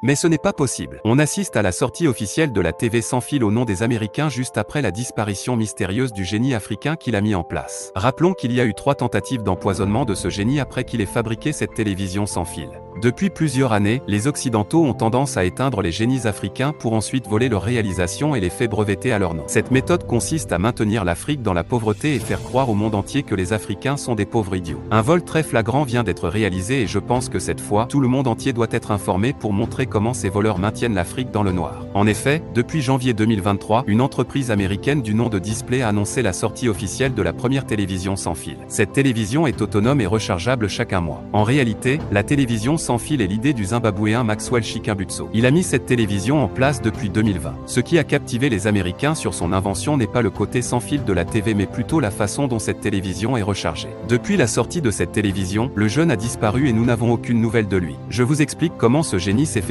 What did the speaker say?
Mais ce n'est pas possible. On assiste à la sortie officielle de la TV sans fil au nom des Américains juste après la disparition mystérieuse du génie africain qui l'a mis en place. Rappelons qu'il y a eu 3 tentatives d'empoisonnement de ce génie après qu'il ait fabriqué cette télévision sans fil. Depuis plusieurs années, les Occidentaux ont tendance à éteindre les génies africains pour ensuite voler leurs réalisations et les faits brevetés à leur nom. Cette méthode consiste à maintenir l'Afrique dans la pauvreté et faire croire au monde entier que les Africains sont des pauvres idiots. Un vol très flagrant vient d'être réalisé et je pense que cette fois, tout le monde entier doit être informé pour montrer comment ces voleurs maintiennent l'Afrique dans le noir. En effet, depuis janvier 2023, une entreprise américaine du nom de Display a annoncé la sortie officielle de la première télévision sans fil. Cette télévision est autonome et rechargeable chaque mois. En réalité, la télévision sans fil est l'idée du Zimbabwéen Maxwell Chikambutso. Il a mis cette télévision en place depuis 2020. Ce qui a captivé les Américains sur son invention n'est pas le côté sans fil de la TV mais plutôt la façon dont cette télévision est rechargée. Depuis la sortie de cette télévision, le jeune a disparu et nous n'avons aucune nouvelle de lui. Je vous explique comment ce génie s'est fait